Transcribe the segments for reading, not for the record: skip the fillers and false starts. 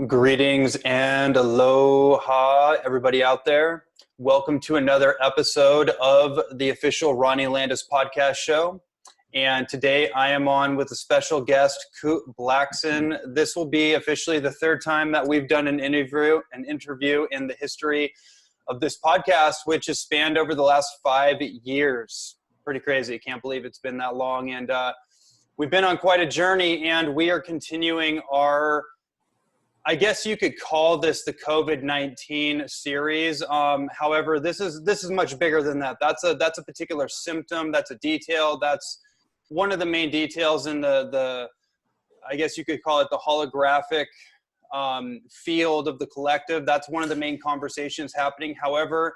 Greetings and aloha, everybody out there. Welcome to another episode of the official Ronnie Landis podcast show. And today I am on with a special guest, Kute Blackson. This will be officially the third time that we've done an interview in the history of this podcast, which has spanned over the last 5 years. Pretty crazy. Can't believe it's been that long. And we've been on quite a journey, and we are continuing our, I guess you could call this the COVID-19 series. However, this is much bigger than that. That's a particular symptom. That's a detail. That's one of the main details in the I guess you could call it the holographic field of the collective. That's one of the main conversations happening. However,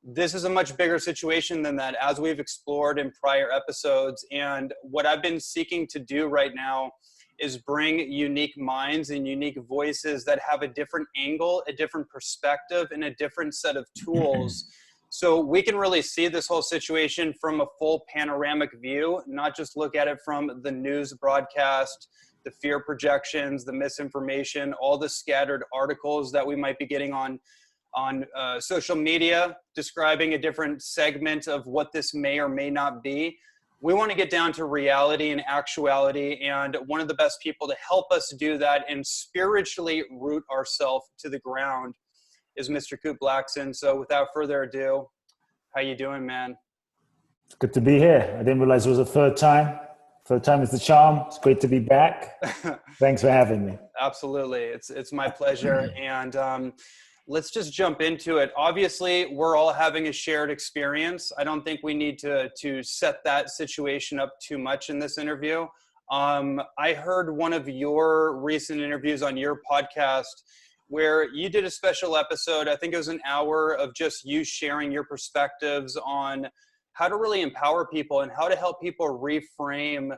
this is a much bigger situation than that, as we've explored in prior episodes. And what I've been seeking to do right now is bring unique minds and unique voices that have a different angle, a different perspective, and a different set of tools. So we can really see this whole situation from a full panoramic view, not just look at it from the news broadcast, the fear projections, the misinformation, all the scattered articles that we might be getting on social media describing a different segment of what this may or may not be. We want to get down to reality and actuality, and one of the best people to help us do that and spiritually root ourselves to the ground is Mr. Kute Blackson. So without further ado, how you doing, man? It's good to be here. I didn't realize it was a third time. Third time is the charm. It's great to be back. Thanks for having me. Absolutely. It's my pleasure. And let's just jump into it. Obviously, we're all having a shared experience. I don't think we need to set that situation up too much in this interview. I heard one of your recent interviews on your podcast where you did a special episode. I think it was an hour of just you sharing your perspectives on how to really empower people and how to help people reframe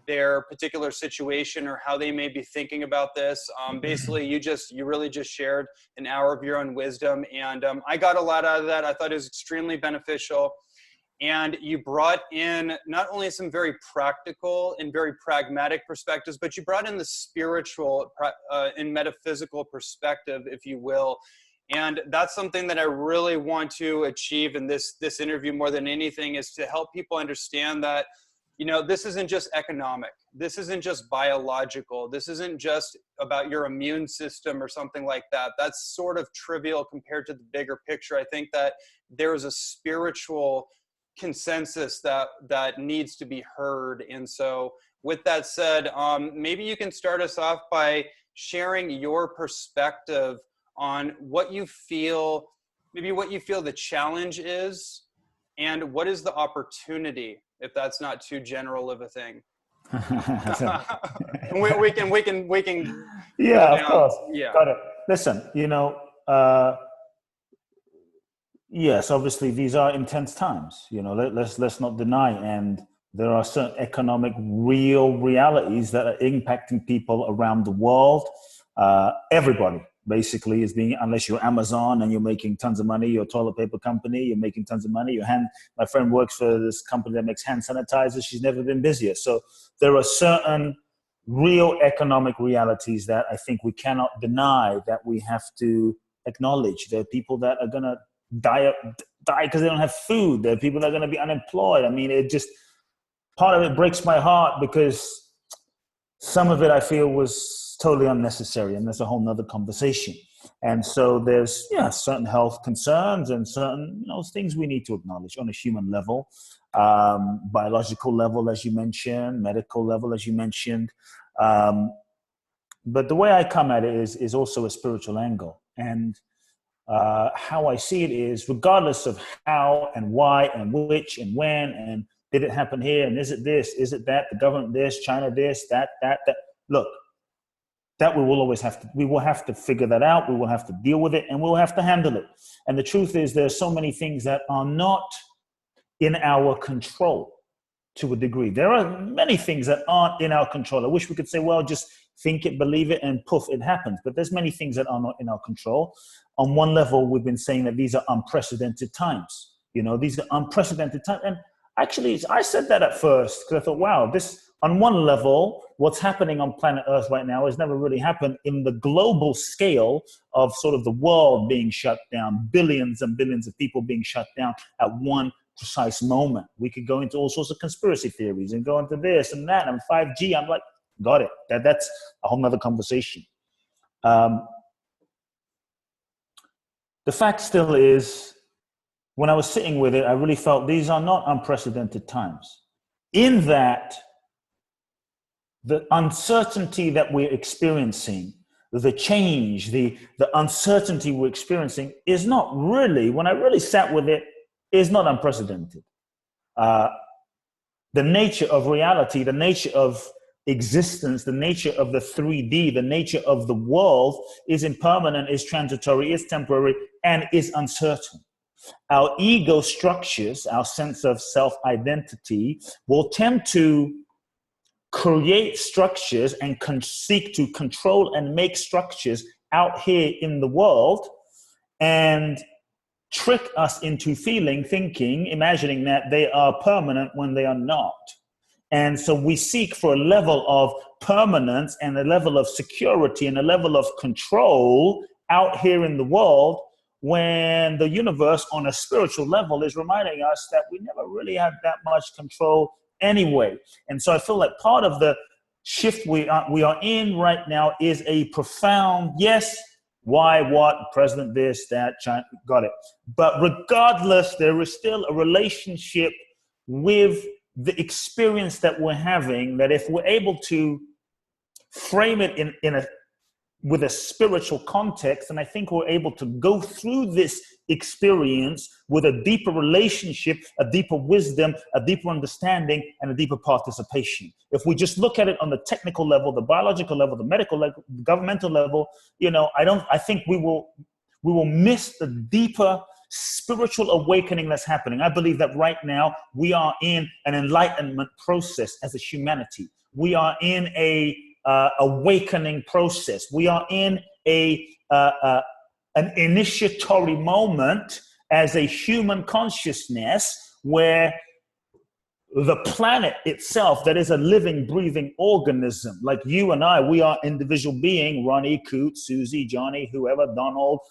their particular situation or how they may be thinking about this. Basically, you really just shared an hour of your own wisdom, and I got a lot out of that. I thought it was extremely beneficial. And you brought in not only some very practical and very pragmatic perspectives, but you brought in the spiritual and metaphysical perspective, if you will. And that's something that I really want to achieve in this interview more than anything, is to help people understand that, you know, this isn't just economic. This isn't just biological. This isn't just about your immune system or something like that. That's sort of trivial compared to the bigger picture. I think that there is a spiritual consensus that needs to be heard. And so with that said, maybe you can start us off by sharing your perspective on what you feel the challenge is, and what is the opportunity, if that's not too general of a thing. we can yeah, of course. Yeah, got it. Listen, yes, obviously these are intense times, let's not deny, and there are certain economic real realities that are impacting people around the world. Everybody basically is being, unless you're Amazon and you're making tons of money, your toilet paper company, you're making tons of money. My friend works for this company that makes hand sanitizers. She's never been busier. So there are certain real economic realities that I think we cannot deny, that we have to acknowledge. There are people that are going to die because they don't have food. There are people that are going to be unemployed. I mean, part of it breaks my heart, because some of it I feel was totally unnecessary, and that's a whole nother conversation. And so there's certain health concerns and certain things we need to acknowledge on a human level, biological level, as you mentioned, medical level, as you mentioned. But the way I come at it is also a spiritual angle. And how I see it is, regardless of how and why and which and when and did it happen here, and is it this, is it that, the government this, China this, that. Look, that we will have to figure that out. We will have to deal with it, and we'll have to handle it. And the truth is, there's so many things that are not in our control to a degree. There are many things that aren't in our control. I wish we could say, well, just think it, believe it, and poof, it happens. But there's many things that are not in our control. On one level, we've been saying that these are unprecedented times. These are unprecedented times. And actually, I said that at first because I thought, wow, on one level, what's happening on planet Earth right now has never really happened in the global scale of sort of the world being shut down, billions and billions of people being shut down at one precise moment. We could go into all sorts of conspiracy theories and go into this and that and 5G. I'm like, got it. That's a whole nother conversation. The fact still is, when I was sitting with it, I really felt these are not unprecedented times. In that, the uncertainty that we're experiencing, the change, the uncertainty we're experiencing is not really, when I really sat with it, is not unprecedented. The nature of reality, the nature of existence, the nature of the 3D, the nature of the world is impermanent, is transitory, is temporary, and is uncertain. Our ego structures, our sense of self-identity, will tend to create structures and seek to control and make structures out here in the world and trick us into thinking, imagining that they are permanent when they are not. And so we seek for a level of permanence and a level of security and a level of control out here in the world, when the universe on a spiritual level is reminding us that we never really have that much control anyway. And so I feel like part of the shift we are in right now is a profound, yes, why, what, president this, that, China, got it. But regardless, there is still a relationship with the experience that we're having, that if we're able to frame it with a spiritual context, and I think we're able to go through this experience with a deeper relationship, a deeper wisdom, a deeper understanding, and a deeper participation. If we just look at it on the technical level, the biological level, the medical level, the governmental level, I think we will miss the deeper spiritual awakening that's happening. I believe that right now we are in an enlightenment process as a humanity. We are in a awakening process. We are in an initiatory moment as a human consciousness, where the planet itself, that is a living, breathing organism, like you and I, we are individual being, Ronnie, Kute, Susie, Johnny, whoever, Donald,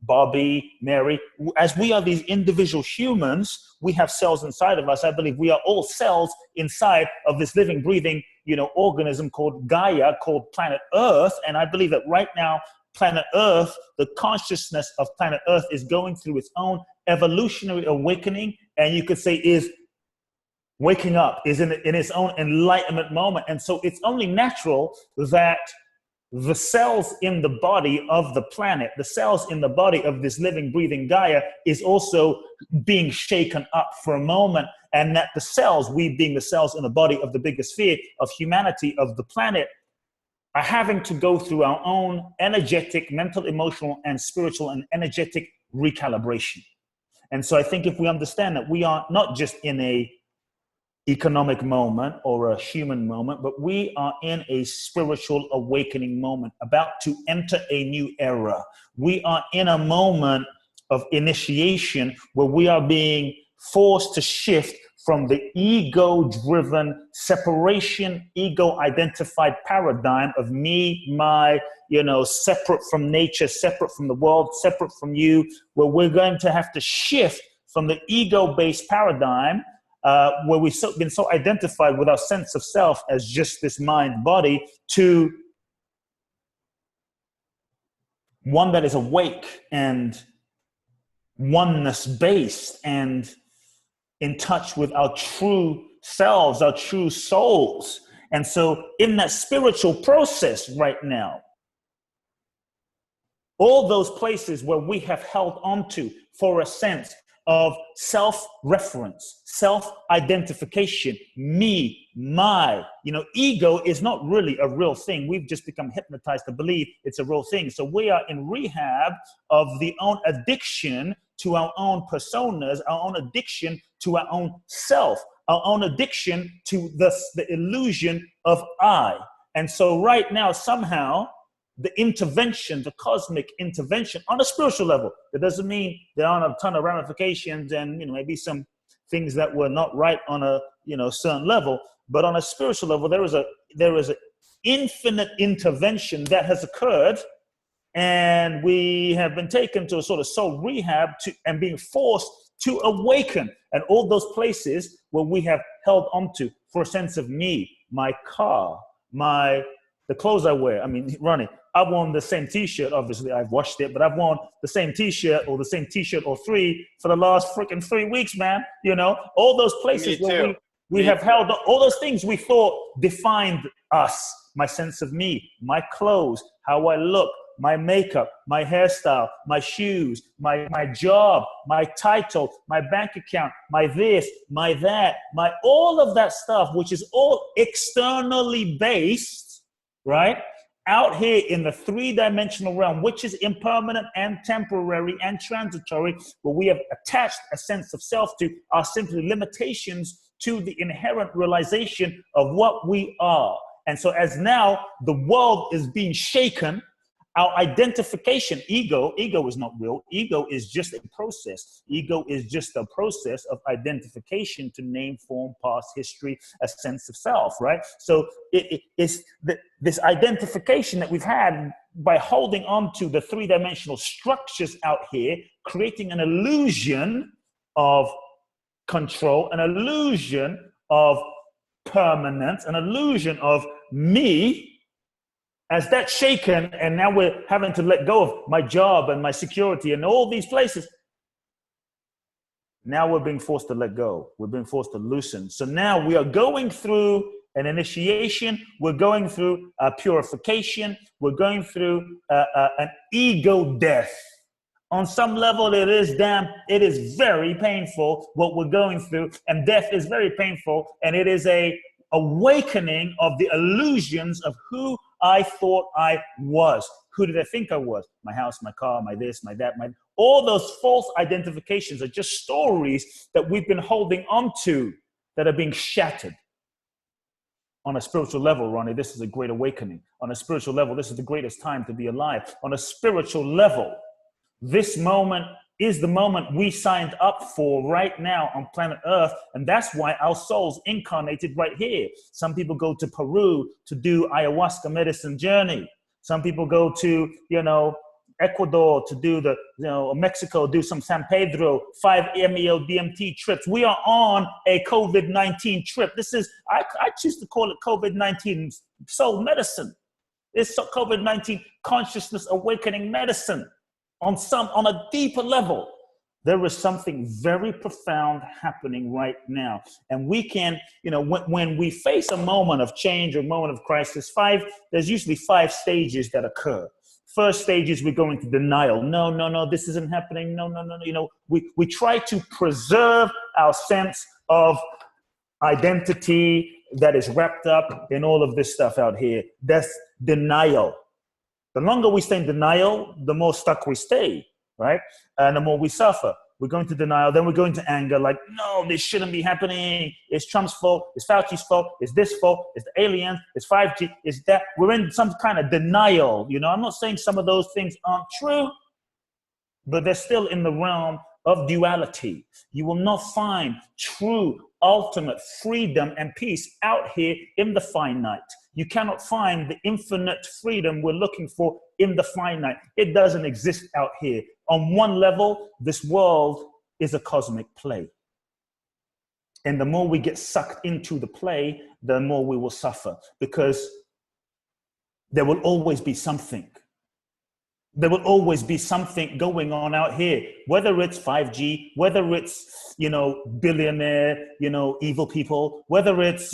Bobby, Mary. As we are these individual humans, we have cells inside of us. I believe we are all cells inside of this living, breathing, organism called Gaia, called planet Earth. And I believe that right now, planet Earth, the consciousness of planet Earth is going through its own evolutionary awakening, and you could say is waking up, is in its own enlightenment moment. And so it's only natural that the cells in the body of the planet, the cells in the body of this living, breathing Gaia, is also being shaken up for a moment, and that the cells, we being the cells in the body of the biggest sphere of humanity, of the planet, are having to go through our own energetic, mental, emotional, and spiritual and energetic recalibration. And so I think if we understand that we are not just in a economic moment or a human moment, but we are in a spiritual awakening moment, about to enter a new era. We are in a moment of initiation where we are being forced to shift from the ego-driven separation, ego-identified paradigm of me, my, separate from nature, separate from the world, separate from you, where we're going to have to shift from the ego-based paradigm, where we've been so identified with our sense of self as just this mind body, to one that is awake and oneness based and in touch with our true selves, our true souls. And so in that spiritual process right now, all those places where we have held onto for a sense of self-reference, self-identification, me, my, ego is not really a real thing. We've just become hypnotized to believe it's a real thing. So we are in rehab of the own addiction to our own personas, our own addiction to our own self, our own addiction to the illusion of I. And so right now, somehow, the intervention, the cosmic intervention on a spiritual level, that doesn't mean there aren't a ton of ramifications and maybe some things that were not right on a certain level, But on a spiritual level, there is an infinite intervention that has occurred, and we have been taken to a sort of soul rehab and being forced to awaken. And all those places where we have held onto for a sense of me, my car, the clothes I wear. I mean, Ronnie, I've worn the same T-shirt. Obviously, I've washed it, but I've worn the same T-shirt or three for the last freaking 3 weeks, man. You know, all those places where we have held all those things we thought defined us, my sense of me, my clothes, how I look, my makeup, my hairstyle, my shoes, my job, my title, my bank account, my this, my that, my all of that stuff, which is all externally based, right? Out here in the three-dimensional realm, which is impermanent and temporary and transitory, where we have attached a sense of self to, are simply limitations to the inherent realization of what we are. And so as now the world is being shaken, our identification, ego is not real. Ego is just a process. Ego is just a process of identification to name, form, past history, a sense of self, right? So it's this identification that we've had by holding on to the three-dimensional structures out here, creating an illusion of control, an illusion of permanence, an illusion of me. As that's shaken, and now we're having to let go of my job and my security and all these places, now we're being forced to let go. We're being forced to loosen. So now we are going through an initiation. We're going through a purification. We're going through an ego death. On some level, it is very painful what we're going through, and death is very painful, and it is a awakening of the illusions of who I thought I was. Who did I think I was? My house, my car, my this, my that, all those false identifications are just stories that we've been holding on to that are being shattered. On a spiritual level, Ronnie, this is a great awakening. On a spiritual level, this is the greatest time to be alive. On a spiritual level, this moment is the moment we signed up for right now on planet Earth. And that's why our souls incarnated right here. Some people go to Peru to do ayahuasca medicine journey. Some people go to, Ecuador to do Mexico, do some San Pedro, 5-MeO DMT trips. We are on a COVID-19 trip. This is, I choose to call it COVID-19 soul medicine. It's COVID-19 consciousness awakening medicine. On a deeper level, there is something very profound happening right now. And we can, when we face a moment of change or a moment of crisis, there's usually 5 stages that occur. First stage is we go into denial. No, this isn't happening. No. We try to preserve our sense of identity that is wrapped up in all of this stuff out here. That's denial. The longer we stay in denial, the more stuck we stay, right? And the more we suffer. We go into denial, then we go into anger, like, no, this shouldn't be happening. It's Trump's fault, it's Fauci's fault, it's this fault, it's the aliens, it's 5G, it's that. We're in some kind of denial, I'm not saying some of those things aren't true, but they're still in the realm of duality. You will not find true, ultimate freedom and peace out here in the finite. You cannot find the infinite freedom we're looking for in the finite. It doesn't exist out here. On one level, this world is a cosmic play. And the more we get sucked into the play, the more we will suffer, because there will always be something. There will always be something going on out here, whether it's 5G, whether it's, billionaire, evil people, whether it's,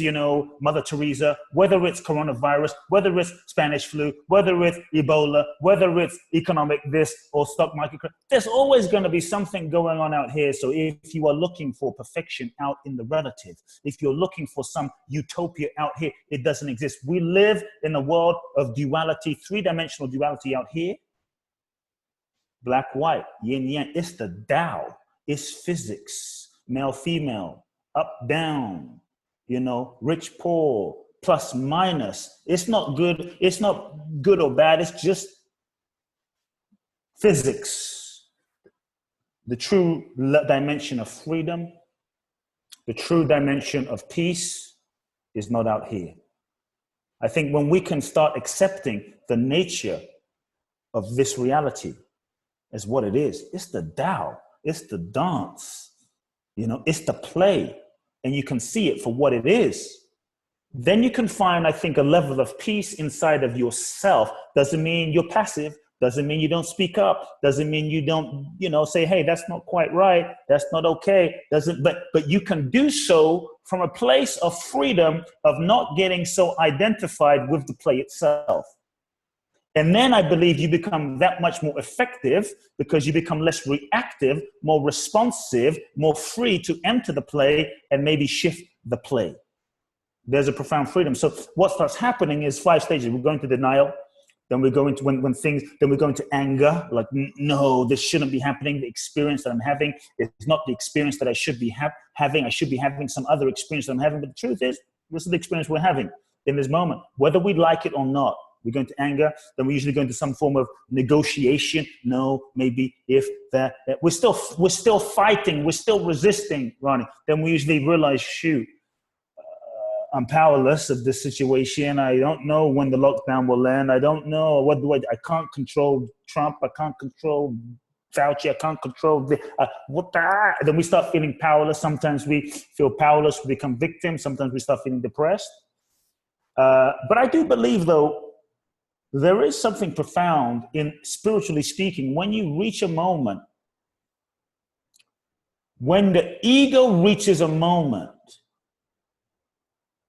Mother Teresa, whether it's coronavirus, whether it's Spanish flu, whether it's Ebola, whether it's economic this or stock market. There's always going to be something going on out here. So if you are looking for perfection out in the relative, if you're looking for some utopia out here, it doesn't exist. We live in a world of duality, three-dimensional duality out here. Black, white, yin, yang. It's the Tao. It's physics. Male, female, up, down, rich, poor, plus, minus. It's not good. It's not good or bad. It's just physics. The true dimension of freedom, the true dimension of peace is not out here. I think when we can start accepting the nature of this reality as what it is, it's the Tao, it's the dance, it's the play, and you can see it for what it is. Then you can find, I think, a level of peace inside of yourself. Doesn't mean you're passive. Doesn't mean you don't speak up. Doesn't mean you don't, say, hey, that's not quite right. That's not okay. But you can do so from a place of freedom, of not getting so identified with the play itself. And then I believe you become that much more effective because you become less reactive, more responsive, more free to enter the play and maybe shift the play. There's a profound freedom. So what starts happening is 5 stages. We're going to denial. Then we go into then we go into anger. Like, no, this shouldn't be happening. The experience that I'm having is not the experience that I should be having. I should be having some other experience that I'm having. But the truth is, this is the experience we're having in this moment, whether we like it or not. We go into anger. Then we usually go into some form of negotiation. No, maybe, if, that. We're still fighting. We're still resisting, Ronnie. Then we usually realize, shoot, I'm powerless of this situation. I don't know when the lockdown will end. I don't know. I can't control Trump. I can't control Fauci. I can't control then we start feeling powerless. Sometimes we feel powerless. We become victims. Sometimes we start feeling depressed. But I do believe, though, there is something profound in, spiritually speaking, when you reach a moment, when the ego reaches a moment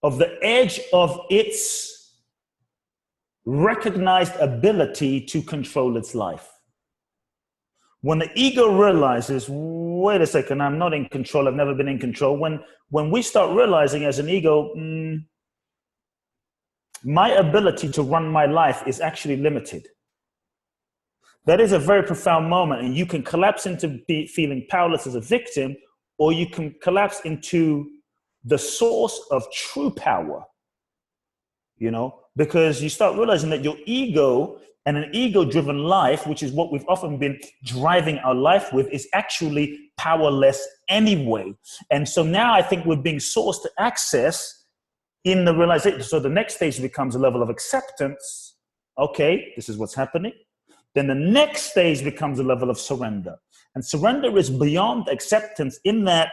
of the edge of its recognized ability to control its life. When the ego realizes, wait a second, I'm not in control, I've never been in control. When we start realizing as an ego, my ability to run my life is actually limited. That is a very profound moment, and you can collapse into feeling powerless as a victim, or you can collapse into the source of true power, because you start realizing that your ego and an ego-driven life, which is what we've often been driving our life with, is actually powerless anyway. And so now I think we're being sourced to access in the realization. So the next stage becomes a level of acceptance. Okay, this is what's happening. Then the next stage becomes a level of surrender. And surrender is beyond acceptance in that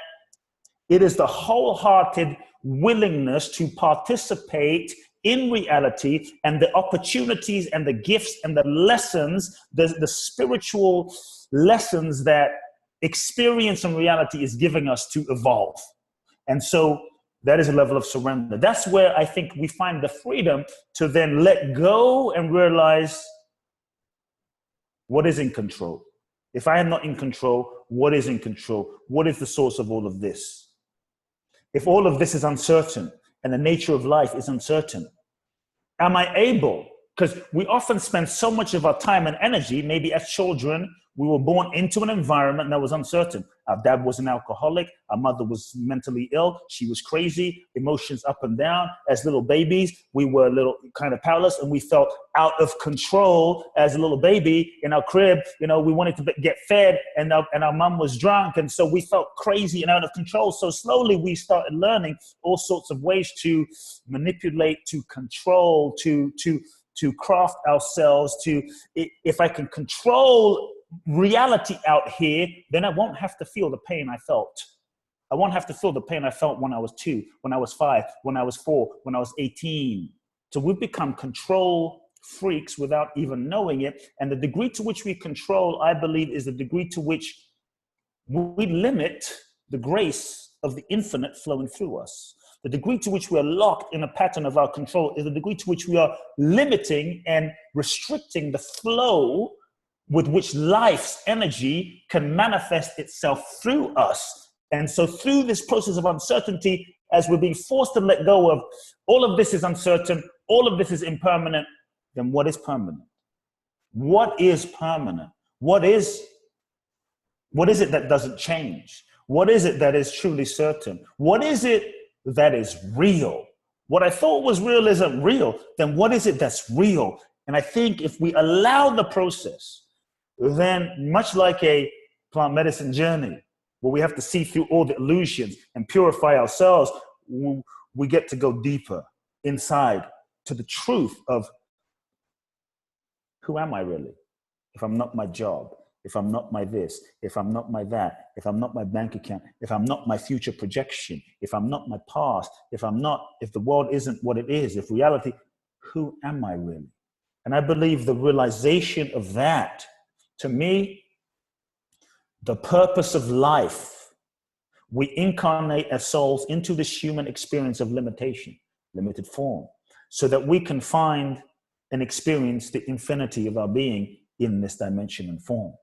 it is the wholehearted willingness to participate in reality and the opportunities and the gifts and the lessons, the spiritual lessons that experience and reality is giving us to evolve. And so that is a level of surrender. That's where I think we find the freedom to then let go and realize what is in control. If I am not in control, what is in control? What is the source of all of this? If all of this is uncertain and the nature of life is uncertain, am I able? Because we often spend so much of our time and energy, maybe as children, we were born into an environment that was uncertain. Our dad was an alcoholic. Our mother was mentally ill. She was crazy, emotions up and down. As little babies, we were a little kind of powerless, and we felt out of control as a little baby in our crib. We wanted to get fed, and our mom was drunk, and so we felt crazy and out of control. So slowly we started learning all sorts of ways to manipulate, to control, to craft ourselves, if I can control reality out here, then I won't have to feel the pain I felt. I won't have to feel the pain I felt when I was 2, when I was 5, when I was 4, when I was 18. So we've become control freaks without even knowing it. And the degree to which we control, I believe, is the degree to which we limit the grace of the infinite flowing through us. The degree to which we are locked in a pattern of our control is the degree to which we are limiting and restricting the flow with which life's energy can manifest itself through us. And so through this process of uncertainty, as we're being forced to let go of all of this is uncertain, all of this is impermanent, then what is permanent? What is permanent? What is it that doesn't change? What is it that is truly certain? What is it that is real? What I thought was real isn't real. Then what is it that's real? And I think if we allow the process, then much like a plant medicine journey, where we have to see through all the illusions and purify ourselves, we get to go deeper inside to the truth of who am I really? If I'm not my job, if I'm not my this, if I'm not my that, if I'm not my bank account, if I'm not my future projection, if I'm not my past, if the world isn't what it is, if reality, who am I really? And I believe the realization of that, to me, the purpose of life, we incarnate as souls into this human experience of limitation, limited form, so that we can find and experience the infinity of our being in this dimension and form.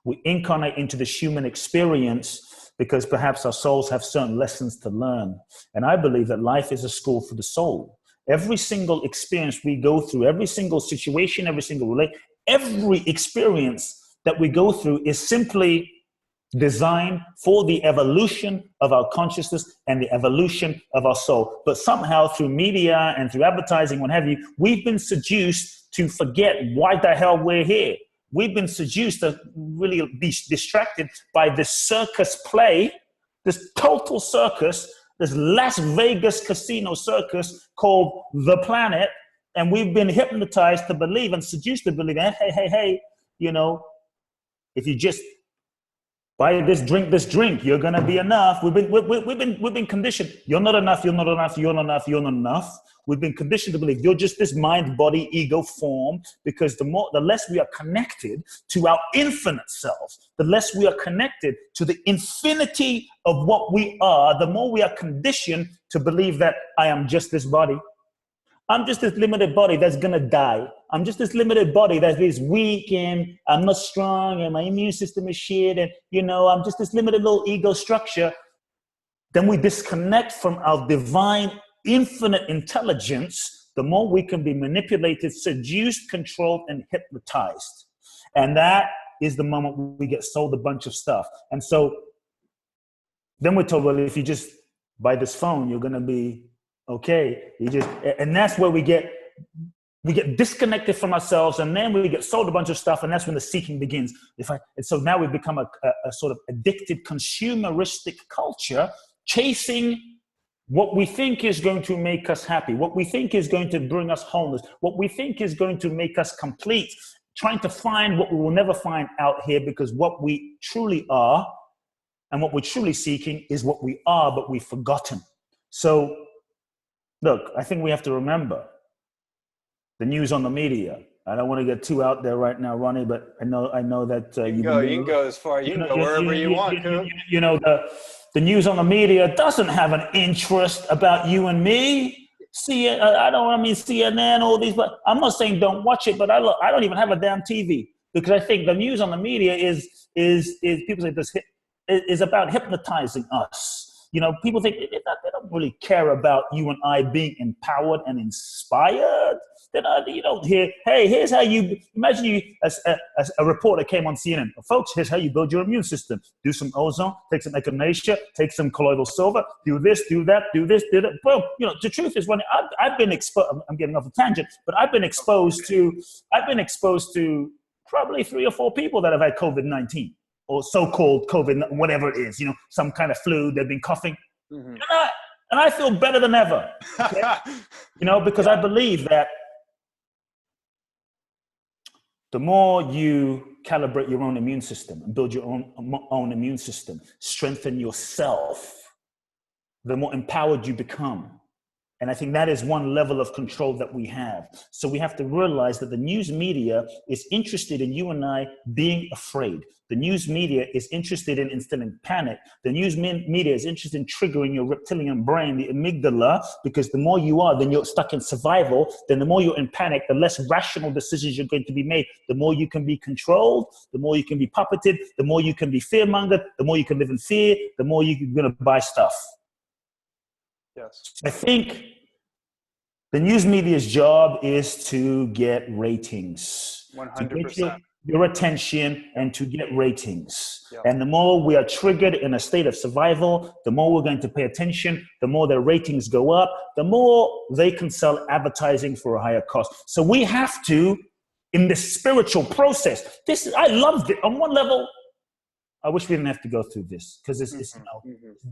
We incarnate into this human experience because perhaps our souls have certain lessons to learn. And I believe that life is a school for the soul. Every single experience we go through, every single situation, every single relation, every experience that we go through is simply designed for the evolution of our consciousness and the evolution of our soul. But somehow through media and through advertising, what have you, we've been seduced to forget why the hell we're here. We've been seduced to really be distracted by this circus play, this total circus, this Las Vegas casino circus called The Planet. And we've been hypnotized to believe and seduced to believe, hey, you know, if you just buy this, drink, you're gonna be enough. We've been conditioned. You're not enough, you're not enough, you're not enough, you're not enough. We've been conditioned to believe you're just this mind, body, ego form, because the less we are connected to our infinite selves, the less we are connected to the infinity of what we are, the more we are conditioned to believe that I am just this body. I'm just this limited body that's gonna die. I'm just this limited body that is weak and I'm not strong and my immune system is shit and, you know, I'm just this limited little ego structure. Then we disconnect from our divine infinite intelligence, the more we can be manipulated, seduced, controlled, and hypnotized. And that is the moment we get sold a bunch of stuff. And so then we're told, well, if you just buy this phone, you're gonna be okay. And that's where we get disconnected from ourselves, and then we get sold a bunch of stuff, and that's when the seeking begins. And so now we become a sort of addicted, consumeristic culture, chasing what we think is going to make us happy, what we think is going to bring us wholeness, what we think is going to make us complete, trying to find what we will never find out here, because what we truly are and what we're truly seeking is what we are, but we've forgotten. So look, I think we have to remember the news on the media. I don't want to get too out there right now, Ronnie, but I know that you can go as far, you can go wherever you want. You know, the news on the media doesn't have an interest about you and me. I don't want to mean CNN, all these, but I'm not saying don't watch it, but I don't even have a damn TV, because I think the news on the media is people say this is about hypnotizing us. You know, people think they don't really care about you and I being empowered and inspired. You don't hear, hey, here's how you, imagine you, as a reporter came on CNN. Folks, here's how you build your immune system. Do some ozone, take some echinacea, take some colloidal silver, do this, do that, do this, do that. Boom. You know, the truth is, when I've been exposed, I'm getting off a tangent, but I've been exposed to probably 3 or 4 people that have had COVID-19. Or so-called COVID, whatever it is, you know, some kind of flu, they've been coughing. Mm-hmm. And I feel better than ever, okay? You know, because I believe that the more you calibrate your own immune system and build your own immune system, strengthen yourself, the more empowered you become. And I think that is one level of control that we have. So we have to realize that the news media is interested in you and I being afraid. The news media is interested in instilling panic. The news media is interested in triggering your reptilian brain, the amygdala, because the more you are, then you're stuck in survival. Then the more you're in panic, the less rational decisions you're going to be made. The more you can be controlled, the more you can be puppeted, the more you can be fear-mongered, the more you can live in fear, the more you're going to buy stuff. Yes. I think the news media's job is to get ratings. 100%. To get your attention and to get ratings. Yep. And the more we are triggered in a state of survival, the more we're going to pay attention, the more their ratings go up, the more they can sell advertising for a higher cost. So we have to, in this spiritual process, I loved it. On one level, I wish we didn't have to go through this, because it's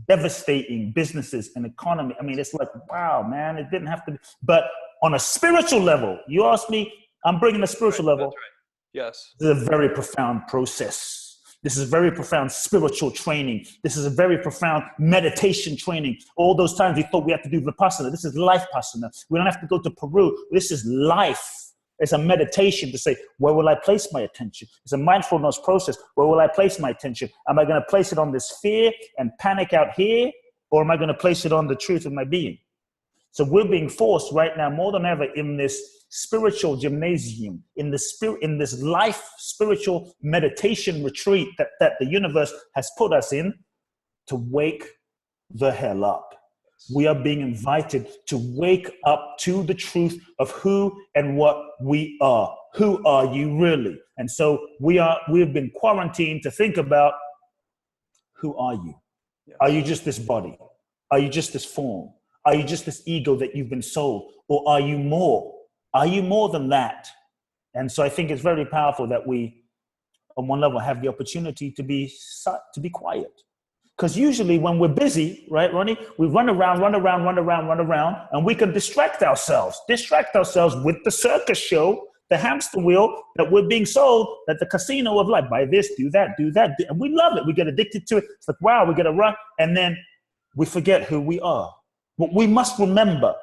devastating businesses and economy. I mean, it's like, wow, man, it didn't have to be. But on a spiritual level, you ask me, I'm bringing a spiritual level. That's right. Yes. This is a very profound process. This is a very profound spiritual training. This is a very profound meditation training. All those times we thought we had to do Vipassana. This is life Vipassana. We don't have to go to Peru. This is life. It's a meditation to say, where will I place my attention? It's a mindfulness process. Where will I place my attention? Am I going to place it on this fear and panic out here? Or am I going to place it on the truth of my being? So we're being forced right now more than ever in this spiritual gymnasium, in this life spiritual meditation retreat that the universe has put us in, to wake the hell up. We are being invited to wake up to the truth of who and what we are. Who are you really? And so we've been quarantined to think about, who are you? Yes. Are you just this body? Are you just this form? Are you just this ego that you've been sold? Or are you more? Are you more than that? And so I think it's very powerful that we, on one level, have the opportunity to be quiet. Because usually when we're busy, right, Ronnie, we run around, and we can distract ourselves with the circus show, the hamster wheel that we're being sold, that the casino of life, buy this, do that. And we love it. We get addicted to it. It's like, wow, we get a run. And then we forget who we are. What we must remember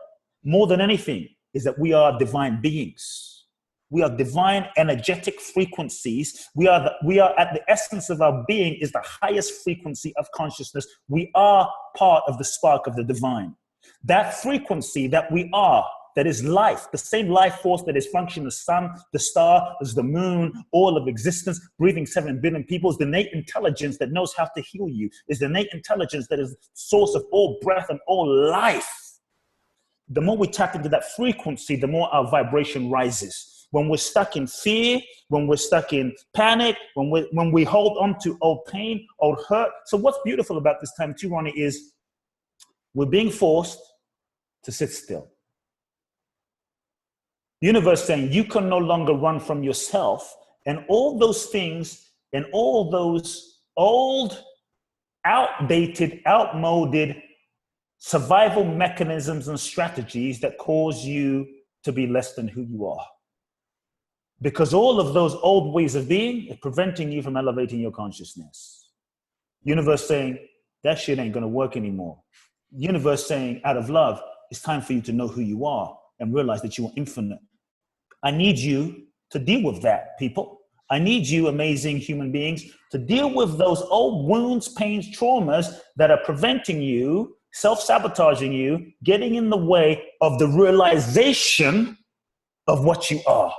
more than anything is that we are divine beings. We are divine energetic frequencies. We are at the essence of our being is the highest frequency of consciousness. We are part of the spark of the divine. That frequency that we are, that is life, the same life force that is functioning, the sun, the star, as the moon, all of existence, breathing 7 billion people, is the innate intelligence that knows how to heal you, is the innate intelligence that is the source of all breath and all life. The more we tap into that frequency, the more our vibration rises. When we're stuck in fear, when we're stuck in panic, when we hold on to old pain, old hurt. So what's beautiful about this time too, Ronnie, is we're being forced to sit still. The universe saying you can no longer run from yourself, and all those things and all those old, outdated, outmoded survival mechanisms and strategies that cause you to be less than who you are. Because all of those old ways of being are preventing you from elevating your consciousness. Universe saying, that shit ain't gonna work anymore. Universe saying, out of love, it's time for you to know who you are and realize that you are infinite. I need you to deal with that, people. I need you, amazing human beings, to deal with those old wounds, pains, traumas that are preventing you, self-sabotaging you, getting in the way of the realization of what you are.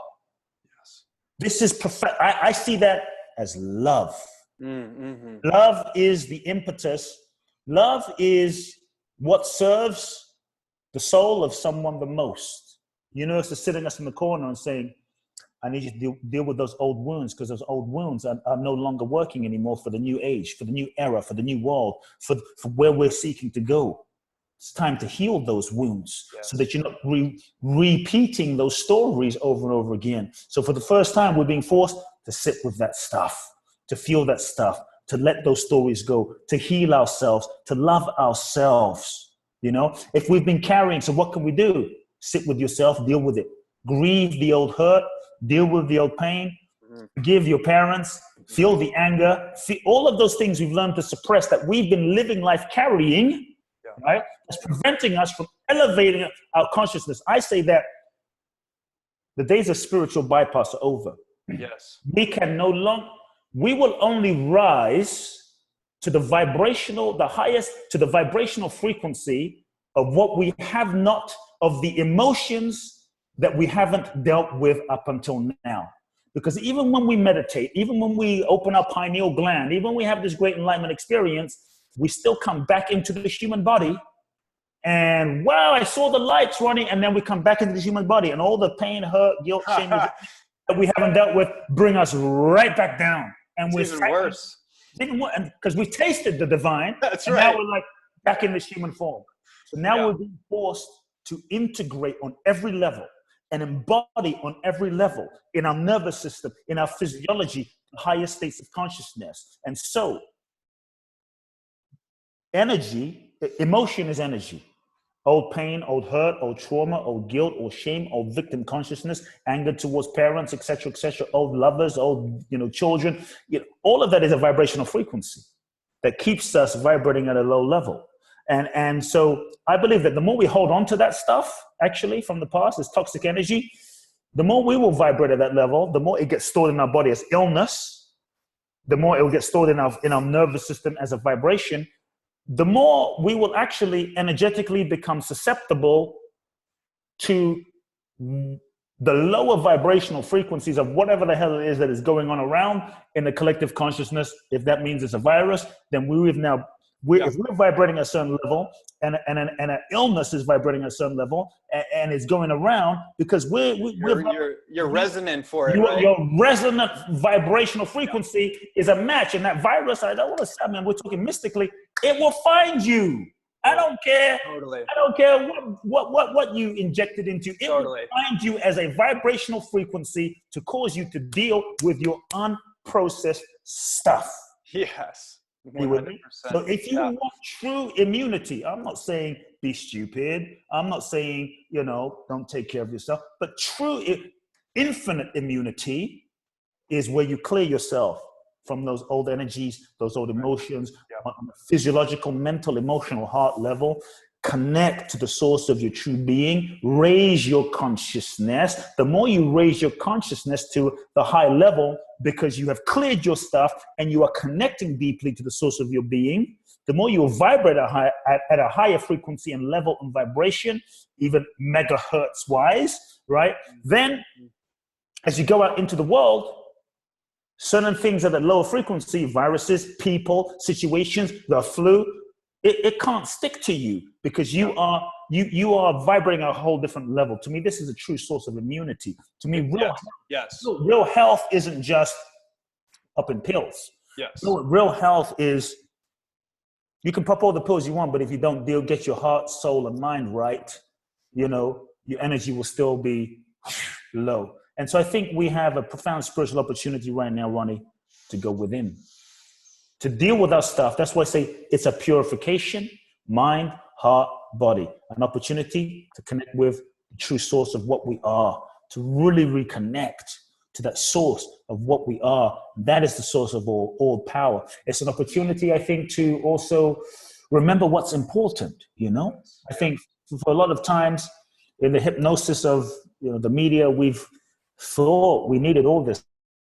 This is perfect. I see that as love. Mm-hmm. Love is the impetus. Love is what serves the soul of someone the most. You know, it's just sitting us in the corner and saying, I need you to deal with those old wounds, because those old wounds are no longer working anymore for the new age, for the new era, for the new world, for where we're seeking to go. It's time to heal those wounds, yes, so that you're not repeating those stories over and over again. So for the first time, we're being forced to sit with that stuff, to feel that stuff, to let those stories go, to heal ourselves, to love ourselves. You know, if we've been carrying, so what can we do? Sit with yourself, deal with it. Grieve the old hurt, deal with the old pain, forgive your parents, feel the anger, feel all of those things we've learned to suppress that we've been living life carrying. Right? It's preventing us from elevating our consciousness. I say that the days of spiritual bypass are over. Yes. We will only rise to the vibrational frequency of what we have not, of the emotions that we haven't dealt with up until now. Because even when we meditate, even when we open our pineal gland, even when we have this great enlightenment experience, we still come back into the human body and, wow, I saw the lights running, and then we come back into the human body and all the pain, hurt, guilt, shame that we haven't dealt with bring us right back down. And it's even worse. Even worse, because we tasted the divine. That's and right. Now we're like back in this human form. So now we're being forced to integrate on every level and embody on every level in our nervous system, in our physiology, higher states of consciousness. And so energy, emotion is energy. Old pain, old hurt, old trauma, old guilt, old shame, old victim consciousness, anger towards parents, etc., old lovers, old children. All of that is a vibrational frequency that keeps us vibrating at a low level. And so I believe that the more we hold on to that stuff, actually, from the past, this toxic energy, the more we will vibrate at that level, the more it gets stored in our body as illness, the more it will get stored in our nervous system as a vibration, the more we will actually energetically become susceptible to the lower vibrational frequencies of whatever the hell it is that is going on around in the collective consciousness. If that means it's a virus, then if we're vibrating at a certain level and an illness is vibrating at a certain level and it's going around because you're resonant for it, right? Your resonant vibrational frequency is a match, and that virus, I don't want to say, I mean, we're talking mystically, it will find you. I don't care. Totally. I don't care what you injected into it. Totally. Will find you as a vibrational frequency to cause you to deal with your unprocessed stuff. Yes. 100%. So if you want true immunity, I'm not saying be stupid. I'm not saying, don't take care of yourself. But true infinite immunity is where you clear yourself from those old energies, those old emotions, on a physiological, mental, emotional, heart level. Connect to the source of your true being, raise your consciousness. The more you raise your consciousness to the high level, because you have cleared your stuff and you are connecting deeply to the source of your being, the more you will vibrate at a higher frequency and level and vibration, even megahertz wise, right? Then as you go out into the world, certain things at a lower frequency, viruses, people, situations, the flu, it can't stick to you because you are vibrating at a whole different level. To me, this is a true source of immunity. To me, real health isn't just up in pills. Yes. Real health is, you can pop all the pills you want, but if you don't get your heart, soul, and mind right, your energy will still be low. And so I think we have a profound spiritual opportunity right now, Ronnie, to go within, to deal with our stuff. That's why I say it's a purification, mind, heart, body, an opportunity to connect with the true source of what we are, to really reconnect to that source of what we are. That is the source of all power. It's an opportunity, I think, to also remember what's important, I think for a lot of times in the hypnosis of the media, we've thought we needed all this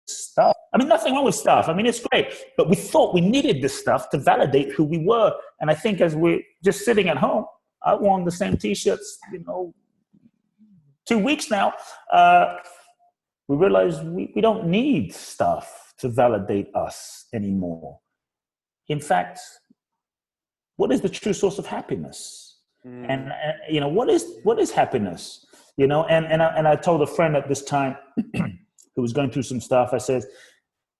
stuff. I mean, nothing wrong with stuff. I mean, it's great. But we thought we needed this stuff to validate who we were. And I think as we're just sitting at home, I worn the same T-shirts, 2 weeks now. We realize we don't need stuff to validate us anymore. In fact, what is the true source of happiness? And what is happiness? And I told a friend at this time who was going through some stuff, I said,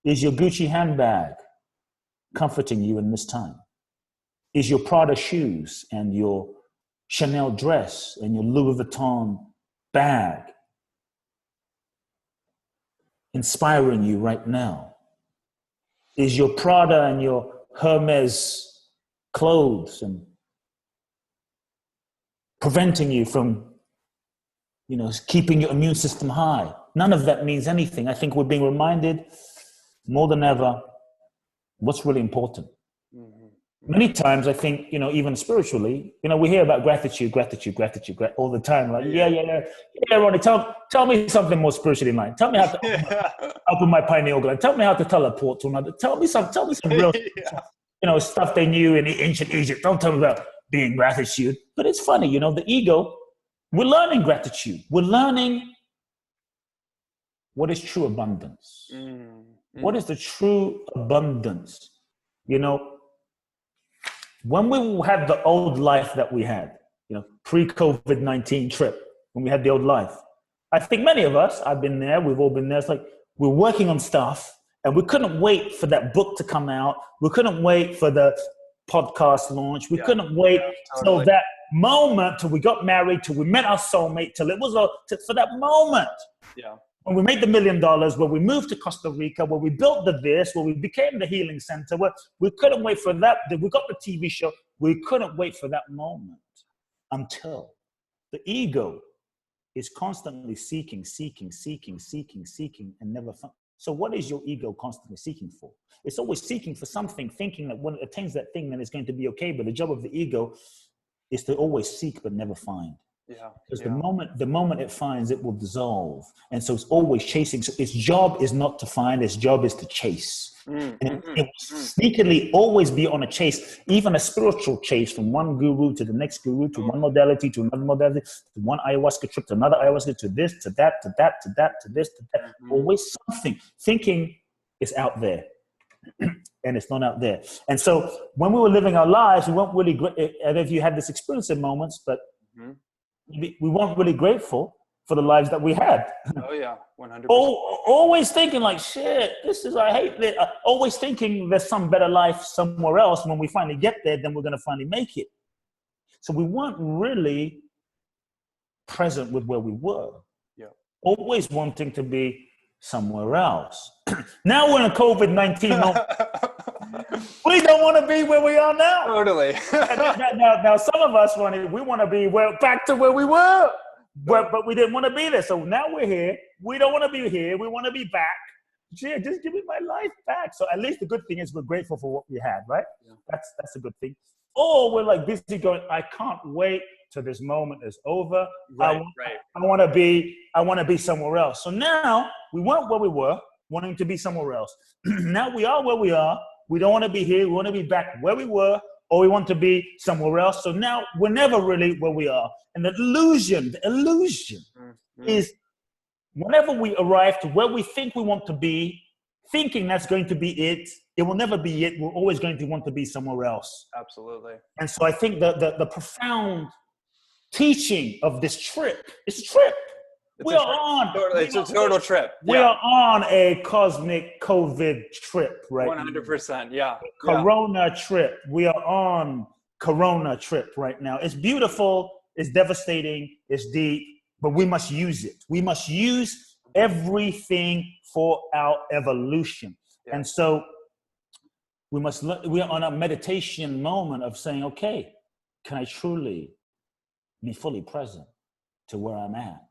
is your Gucci handbag comforting you in this time? Is your Prada shoes and your Chanel dress and your Louis Vuitton bag inspiring you right now? Is your Prada and your Hermes clothes and preventing you from, keeping your immune system high? None of that means anything. I think we're being reminded more than ever what's really important. Many times I think, even spiritually, we hear about gratitude all the time. Like, yeah, Ronnie, tell me something more spiritually in line. Tell me how to open my pineal gland. Tell me how to teleport to another. Tell me some real, stuff they knew in ancient Egypt. Don't tell me about being gratitude. But it's funny, the ego, we're learning gratitude. We're learning what is true abundance. What is the true abundance? When we had the old life that we had, pre-COVID-19 trip, when we had the old life, I think many of us, I've been there, we've all been there. It's like we're working on stuff and we couldn't wait for that book to come out. We couldn't wait for the podcast launch. We couldn't wait till that moment, till we got married, till we met our soulmate, till it was for that moment. Yeah. when we made the $1 million, where we moved to Costa Rica, where we built this, where we became the healing center, where we couldn't wait for that. We got the TV show. We couldn't wait for that moment until the ego is constantly seeking, and never find. So what is your ego constantly seeking for? It's always seeking for something, thinking that when it attains that thing, then it's going to be okay. But the job of the ego is to always seek but never find. Yeah. Because the moment it finds, it will dissolve. And so it's always chasing. So its job is not to find, its job is to chase. And it will sneakily always be on a chase, even a spiritual chase, from one guru to the next guru, to one modality, to another modality, to one ayahuasca trip, to another ayahuasca, to this, to that, to that, to that, to this, to that. Always something. Thinking is out there. And it's not out there. And so when we were living our lives, we weren't really great. I don't know if you had this experience in moments, but we weren't really grateful for the lives that we had. Oh yeah, 100%. Always thinking like, shit, I hate it. Always thinking there's some better life somewhere else. When we finally get there, then we're going to finally make it. So we weren't really present with where we were. Yeah. Always wanting to be somewhere else. Now we're in a COVID-19 moment. We don't want to be where we are now. Totally. now, some of us want to be back to where we were. But we didn't want to be there. So now we're here. We don't want to be here. We want to be back. Yeah, just give me my life back. So at least the good thing is we're grateful for what we had, right? Yeah. That's a good thing. Or we're like busy going, I can't wait till this moment is over. Right. I want to be somewhere else. So now we weren't where we were, wanting to be somewhere else. Now we are where we are. We don't want to be here. We want to be back where we were, or we want to be somewhere else. So now we're never really where we are. And the illusion is whenever we arrive to where we think we want to be, thinking that's going to be it, it will never be it. We're always going to want to be somewhere else. Absolutely. And so I think the profound teaching of this trip, it's a trip. It's a total trip. We are on a cosmic COVID trip, right? 100%. Yeah. Corona trip. We are on Corona trip right now. It's beautiful. It's devastating. It's deep, but we must use it. We must use everything for our evolution. Yeah. And so we are on a meditation moment of saying, okay, can I truly be fully present to where I'm at?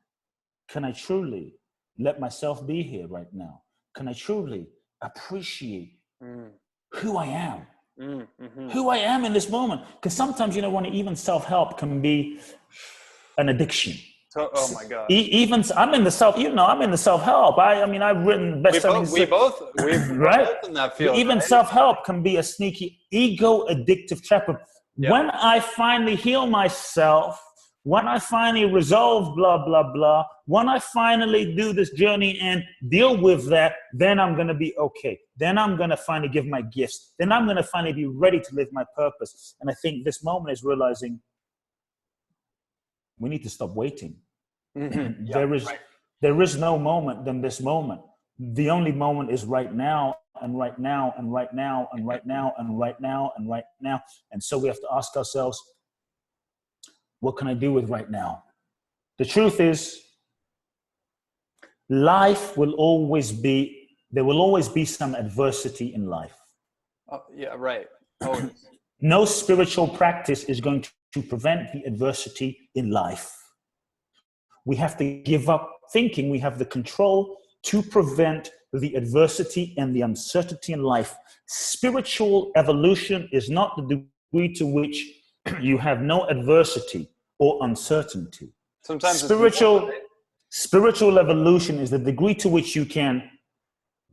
Can I truly let myself be here right now? Can I truly appreciate who I am? Who I am in this moment? Because sometimes, when even self-help can be an addiction. Oh my God. Even I'm in the self-help. I've written best-selling. We're both in that field. Even self-help can be a sneaky ego addictive trap. When I finally heal myself, when I finally resolve blah, blah, blah, when I finally do this journey and deal with that, then I'm going to be okay. Then I'm going to finally give my gifts. Then I'm going to finally be ready to live my purpose. And I think this moment is realizing we need to stop waiting. There is no moment than this moment. The only moment is right now, and right now, and right now, and right now, and right now, and right now. And so we have to ask ourselves, what can I do with right now? The truth is, there will always be some adversity in life. Yeah, right. Always. No spiritual practice is going to prevent the adversity in life. We have to give up thinking we have the control to prevent the adversity and the uncertainty in life. Spiritual evolution is not the degree to which you have no adversity or uncertainty. Sometimes spiritual evolution is the degree to which you can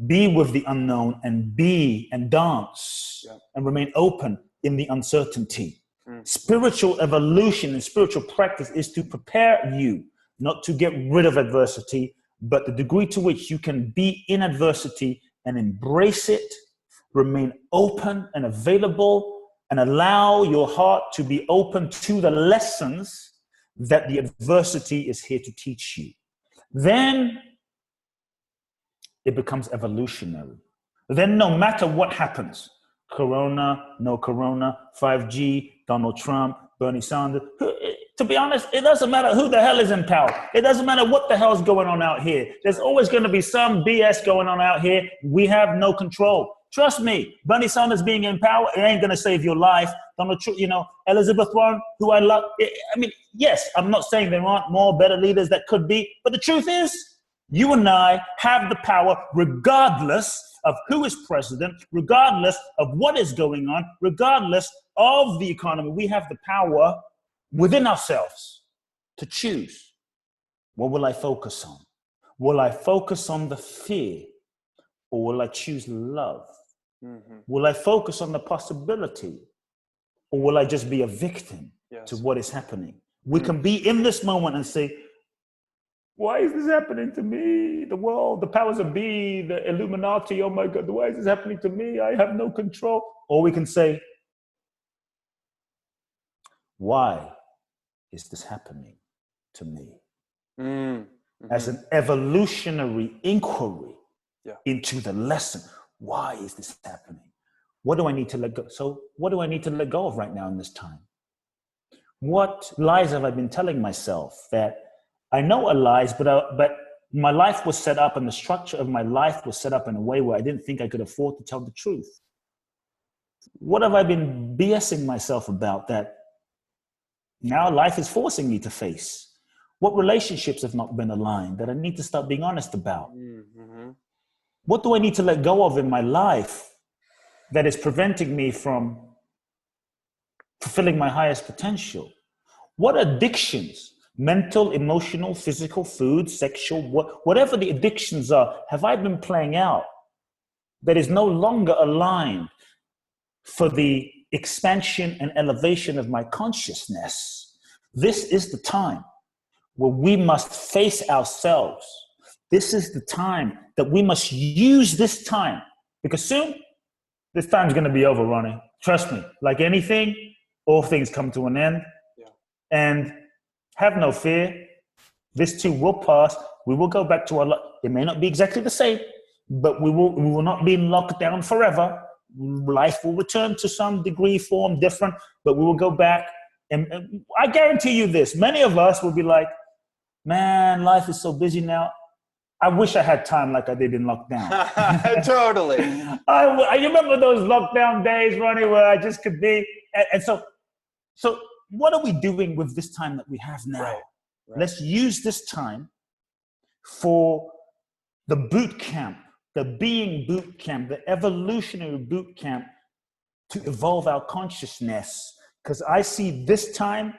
be with the unknown and be and dance and remain open in the uncertainty. Spiritual evolution and spiritual practice is to prepare you not to get rid of adversity, but the degree to which you can be in adversity and embrace it, remain open and available, and allow your heart to be open to the lessons that the adversity is here to teach you. Then it becomes evolutionary. Then no matter what happens, Corona, no Corona, 5G, Donald Trump, Bernie Sanders, to be honest, it doesn't matter who the hell is in power. It doesn't matter what the hell's going on out here. There's always going to be some BS going on out here. We have no control. Trust me, Bernie Sanders being in power, it ain't going to save your life. Donald Trump, Elizabeth Warren, who I love. I mean, yes, I'm not saying there aren't more better leaders that could be, but the truth is, you and I have the power regardless of who is president, regardless of what is going on, regardless of the economy. We have the power within ourselves to choose. What will I focus on? Will I focus on the fear, or will I choose love? Mm-hmm. Will I focus on the possibility, or will I just be a victim to what is happening? We can be in this moment and say, why is this happening to me? The world, the powers of be, the Illuminati, oh my God, why is this happening to me? I have no control. Or we can say, why is this happening to me? Mm-hmm. As an evolutionary inquiry into the lesson. Why is this happening? What do I need to let go? So what do I need to let go of right now in this time? What lies have I been telling myself that I know are lies, but my life was set up and the structure of my life was set up in a way where I didn't think I could afford to tell the truth. What have I been BSing myself about that now life is forcing me to face? What relationships have not been aligned that I need to start being honest about? Mm-hmm. What do I need to let go of in my life that is preventing me from fulfilling my highest potential? What addictions, mental, emotional, physical, food, sexual, whatever the addictions are, have I been playing out that is no longer aligned for the expansion and elevation of my consciousness? This is the time where we must face ourselves. This is the time that we must use this time, because soon this time's going to be over, Ronnie. Trust me, like anything, all things come to an end. Yeah. And have no fear. This too will pass. We will go back to our life. It may not be exactly the same, but we will not be in lockdown forever. Life will return to some degree, form, different, but we will go back. And I guarantee you this, many of us will be like, man, life is so busy now. I wish I had time like I did in lockdown. Totally. I remember those lockdown days, Ronnie, where I just could be. And so what are we doing with this time that we have now? Right. Let's use this time for the boot camp, the being boot camp, the evolutionary boot camp to evolve our consciousness. Because I see this time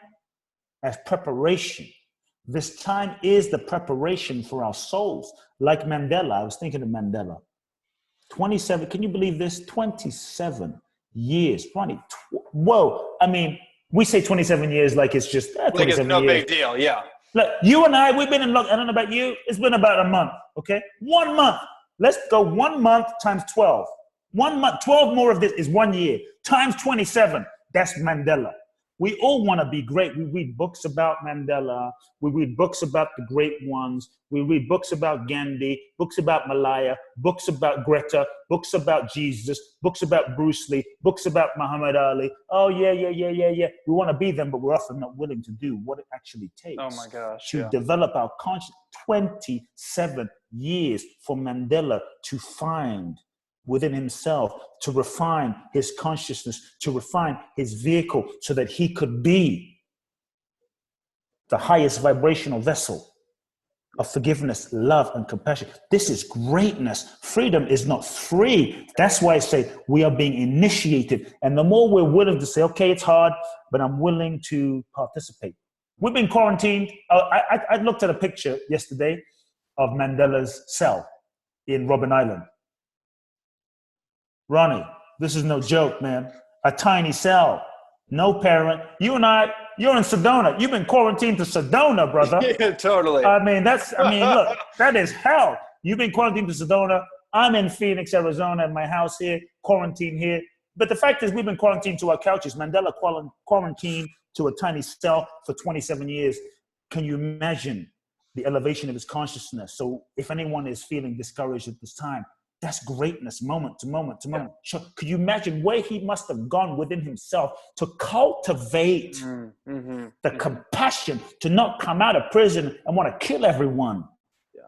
as preparation. This time is the preparation for our souls. Like Mandela, I was thinking of Mandela. 27, can you believe this? 27 years. Ronnie, whoa. I mean, we say 27 years like it's just 27 like it's no years. Big deal, yeah. Look, you and I, we've been in lockdown. I don't know about you. It's been about a month, okay? 1 month. Let's go 1 month times 12. 1 month, 12 more of this is 1 year. Times 27, that's Mandela. We all want to be great. We read books about Mandela. We read books about the great ones. We read books about Gandhi, books about Malaya, books about Greta, books about Jesus, books about Bruce Lee, books about Muhammad Ali. Oh, yeah. We want to be them, but we're often not willing to do what it actually takes to develop our conscience. 27 years for Mandela to find within himself, to refine his consciousness, to refine his vehicle so that he could be the highest vibrational vessel of forgiveness, love, and compassion. This is greatness. Freedom is not free. That's why I say we are being initiated. And the more we're willing to say, okay, it's hard, but I'm willing to participate. We've been quarantined. I looked at a picture yesterday of Mandela's cell in Robben Island. Ronnie, this is no joke, man. A tiny cell, no parent. You and I, you're in Sedona. You've been quarantined to Sedona, brother. Yeah, totally. I mean, look, that is hell. You've been quarantined to Sedona. I'm in Phoenix, Arizona, in my house here, quarantined here. But the fact is, we've been quarantined to our couches. Mandela quarantined to a tiny cell for 27 years. Can you imagine the elevation of his consciousness? So if anyone is feeling discouraged at this time, That's greatness, moment to moment to moment. So could you imagine where he must have gone within himself to cultivate the compassion to not come out of prison and want to kill everyone?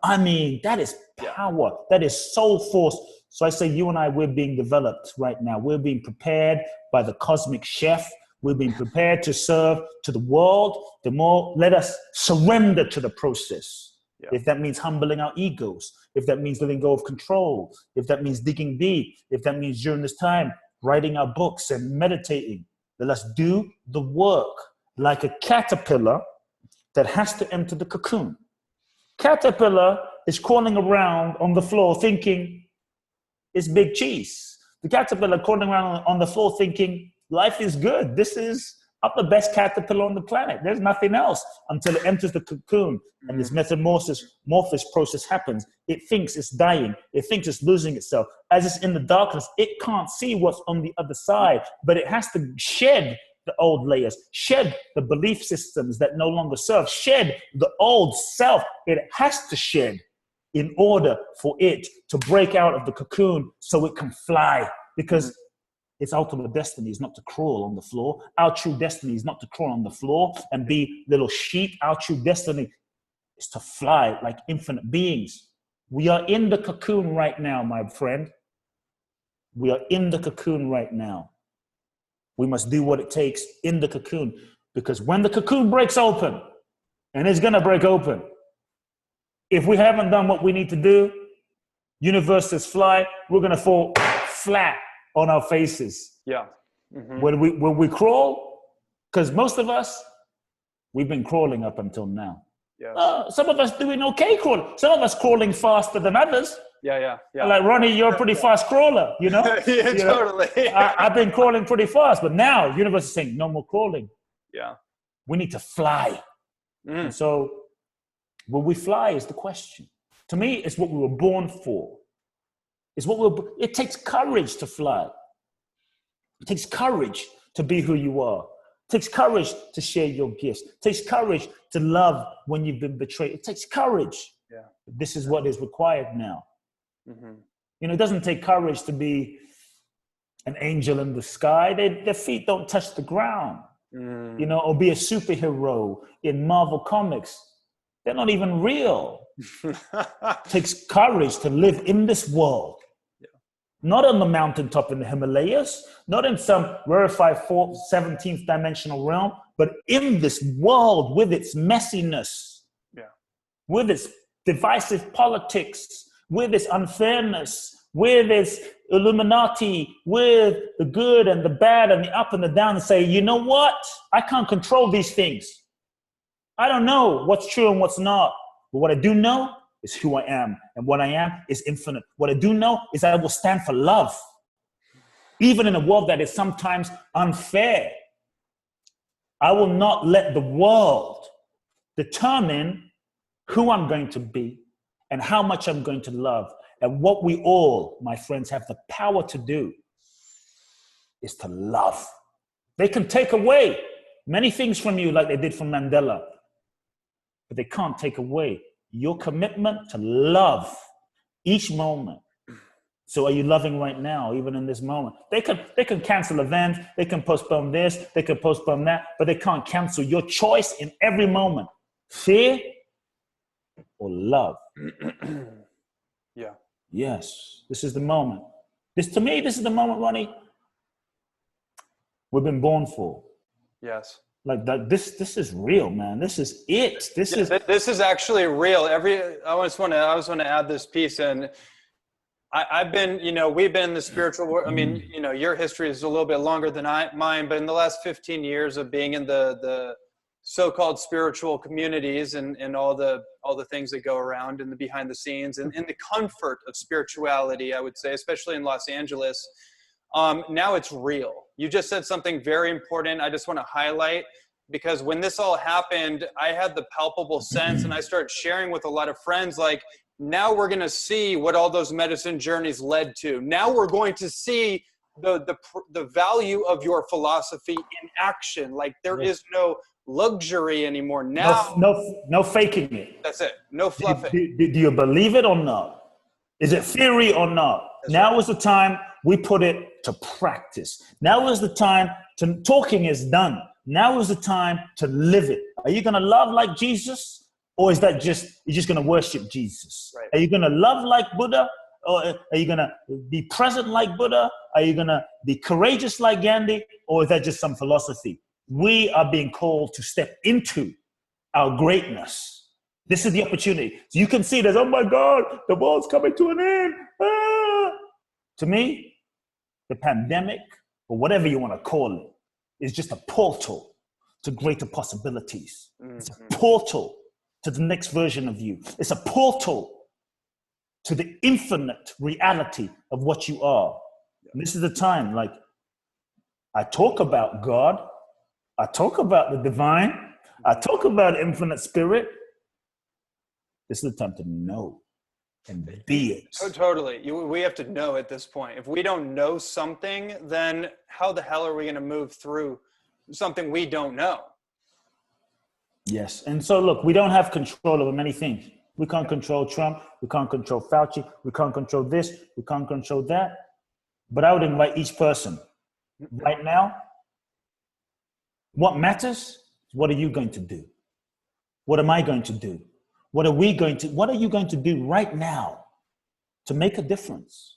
I mean, that is power. That is soul force. So I say you and I, we're being developed right now. We're being prepared by the cosmic chef. We're being prepared to serve to the world. The more, let us surrender to the process. Yeah. If that means humbling our egos, if that means letting go of control, if that means digging deep, if that means during this time, writing our books and meditating, let us do the work like a caterpillar that has to enter the cocoon. Caterpillar is crawling around on the floor thinking it's big cheese. The caterpillar crawling around on the floor thinking life is good. This is I'm the best caterpillar on the planet. There's nothing else until it enters the cocoon and this metamorphosis process happens. It thinks it's dying. It thinks it's losing itself. As it's in the darkness, it can't see what's on the other side, but it has to shed the old layers, shed the belief systems that no longer serve, shed the old self. It has to shed in order for it to break out of the cocoon so it can fly, because its ultimate destiny is not to crawl on the floor. Our true destiny is not to crawl on the floor and be little sheep. Our true destiny is to fly like infinite beings. We are in the cocoon right now, my friend. We are in the cocoon right now. We must do what it takes in the cocoon, because when the cocoon breaks open, and it's gonna break open, if we haven't done what we need to do, universe says fly, we're gonna fall flat on our faces. Yeah. When we crawl, because most of us, we've been crawling up until now. Yes. Some of us doing okay crawling. Some of us crawling faster than others. Yeah. Like Ronnie, you're a pretty fast crawler, you know? Totally. I've been crawling pretty fast, but now universe is saying no more crawling. Yeah. We need to fly. And so will we fly is the question. To me, it's what we were born for. It takes courage to fly. It takes courage to be who you are. It takes courage to share your gifts. It takes courage to love when you've been betrayed. It takes courage. Yeah. This is what is required now. You know, it doesn't take courage to be an angel in the sky. Their feet don't touch the ground. You know, or be a superhero in Marvel Comics. They're not even real. It takes courage to live in this world. Not on the mountaintop in the Himalayas, not in some rarefied 17th dimensional realm, but in this world with its messiness, with its divisive politics, with its unfairness, with its Illuminati, with the good and the bad and the up and the down, and say, you know what? I can't control these things. I don't know what's true and what's not, but what I do know is who I am, and what I am is infinite. What I do know is I will stand for love, even in a world that is sometimes unfair. I will not let the world determine who I'm going to be and how much I'm going to love. And what we all, my friends, have the power to do is to love. They can take away many things from you like they did from Mandela, but they can't take away your commitment to love each moment. So are you loving right now, even in this moment? They can cancel events, they can postpone this, they can postpone that, but they can't cancel your choice in every moment. Fear or love. Yeah. Yes, this is the moment. To me, this is the moment, Ronnie, we've been born for. Yes. Like that, this is real, man. This is it. This is actually real. I just want to add this piece, and I've been, you know, we've been in the spiritual world. I mean, you know, your history is a little bit longer than mine, but in the last 15 years of being in the so-called spiritual communities and all the things that go around and the behind the scenes and the comfort of spirituality, I would say, especially in Los Angeles. Now it's real. You just said something very important. I just want to highlight, because when this all happened, I had the palpable sense, and I started sharing with a lot of friends, like, now we're going to see what all those medicine journeys led to. Now we're going to see the value of your philosophy in action. Like, there is no luxury anymore. Now, no faking it. That's it. No fluffing. Do you believe it or not? Is it theory or not? Now is the time we put it to practice. Now is the time to, talking is done. Now is the time to live it. Are you going to love like Jesus? Or is that just, you're just going to worship Jesus? Right. Are you going to love like Buddha? Or are you going to be present like Buddha? Are you going to be courageous like Gandhi? Or is that just some philosophy? We are being called to step into our greatness. This is the opportunity. So you can see there's, oh my God, the world's coming to an end. Ah. To me, the pandemic, or whatever you want to call it, is just a portal to greater possibilities. Mm-hmm. It's a portal to the next version of you. It's a portal to the infinite reality of what you are. And this is the time, like, I talk about God, I talk about the divine, I talk about infinite spirit. This is the time to know and be it. Oh, totally. We have to know at this point. If we don't know something, then how the hell are we going to move through something we don't know? Yes. And so, look, we don't have control over many things. We can't control Trump. We can't control Fauci. We can't control this. We can't control that. But I would invite each person right now. What matters is, what are you going to do? What am I going to do? What are you going to do right now to make a difference,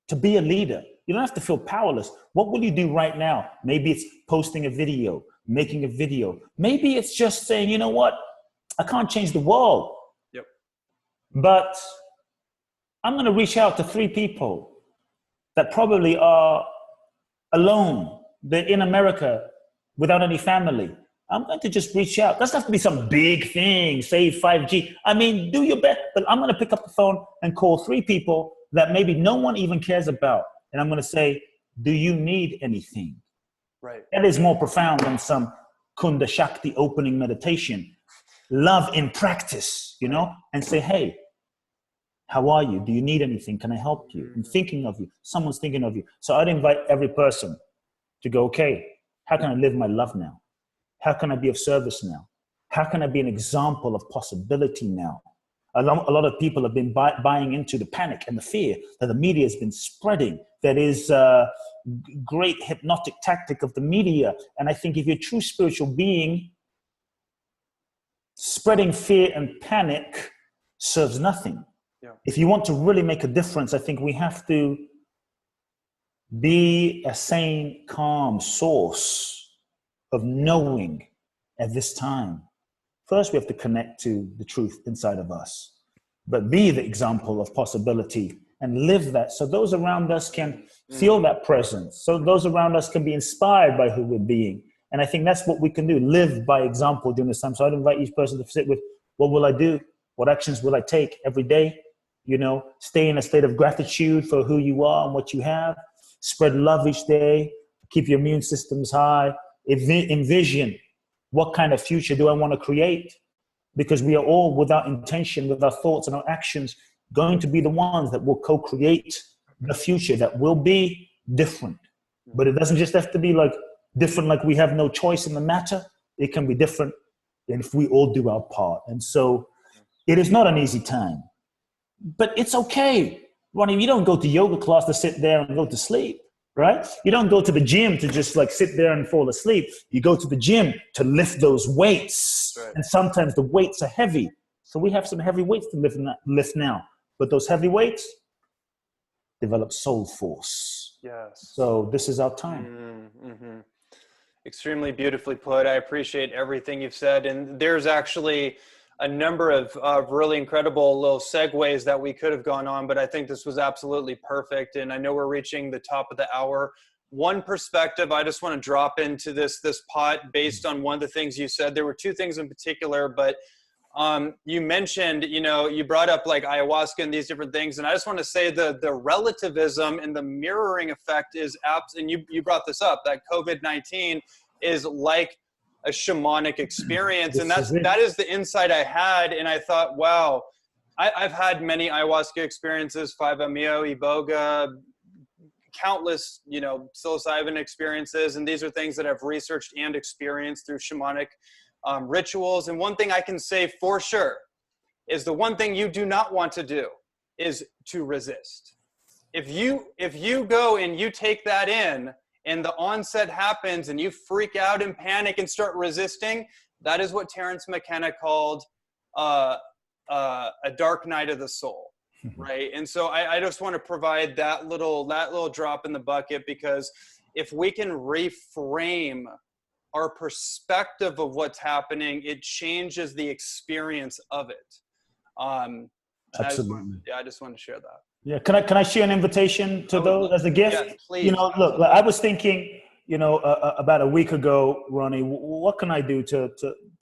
to be a leader? You don't have to feel powerless. What will you do right now? Maybe it's posting a video, making a video. Maybe it's just saying, you know what? I can't change the world. Yep. But I'm going to reach out to 3 people that probably are alone. They're in America without any family. I'm going to just reach out. Doesn't have to be some big thing, save 5G. I mean, do your best, but I'm going to pick up the phone and call 3 people that maybe no one even cares about. And I'm going to say, do you need anything? Right. That is more profound than some Kunda Shakti opening meditation. Love in practice, you know, and say, hey, how are you? Do you need anything? Can I help you? I'm thinking of you. Someone's thinking of you. So I'd invite every person to go, okay, how can I live my love now? How can I be of service now? How can I be an example of possibility now? A lot of people have been buying into the panic and the fear that the media has been spreading. That is a great hypnotic tactic of the media. And I think if you're a true spiritual being, spreading fear and panic serves nothing. Yeah. If you want to really make a difference, I think we have to be a sane, calm source of knowing at this time. First, we have to connect to the truth inside of us, but be the example of possibility and live that so those around us can feel that presence. So those around us can be inspired by who we're being. And I think that's what we can do, live by example during this time. So I'd invite each person to sit with, what will I do? What actions will I take every day? You know, stay in a state of gratitude for who you are and what you have. Spread love each day. Keep your immune systems high. Envision, what kind of future do I want to create? Because we are all, with our intention, with our thoughts and our actions, going to be the ones that will co-create the future that will be different. But it doesn't just have to be like different, like we have no choice in the matter. It can be different if we all do our part. And so it is not an easy time, but it's okay. Ronnie, you don't go to yoga class to sit there and go to sleep. Right? You don't go to the gym to just like sit there and fall asleep. You go to the gym to lift those weights. Right. And sometimes the weights are heavy. So we have some heavy weights to lift now. But those heavy weights develop soul force. Yes. So this is our time. Mm-hmm. Extremely beautifully put. I appreciate everything you've said. And there's actually a number of really incredible little segues that we could have gone on, but I think this was absolutely perfect. And I know we're reaching the top of the hour. One perspective I just want to drop into this pot based on one of the things you said. There were 2 things in particular, but you mentioned, you know, you brought up like ayahuasca and these different things. And I just want to say the relativism and the mirroring effect is and you brought this up, that COVID-19 is like a shamanic experience. And that is the insight I had. And I thought, wow, I've had many ayahuasca experiences, 5-MeO, Iboga, countless, you know, psilocybin experiences. And these are things that I've researched and experienced through shamanic rituals. And one thing I can say for sure is the one thing you do not want to do is to resist. If you go and you take that in and the onset happens and you freak out and panic and start resisting, that is what Terence McKenna called a dark night of the soul, right? And so I just want to provide that little drop in the bucket, because if we can reframe our perspective of what's happening, it changes the experience of it. Absolutely. I just want to share that. Yeah. Can I share an invitation to those as a gift? Yes, please. You know, look, I was thinking, you know, about a week ago, Ronnie, what can I do to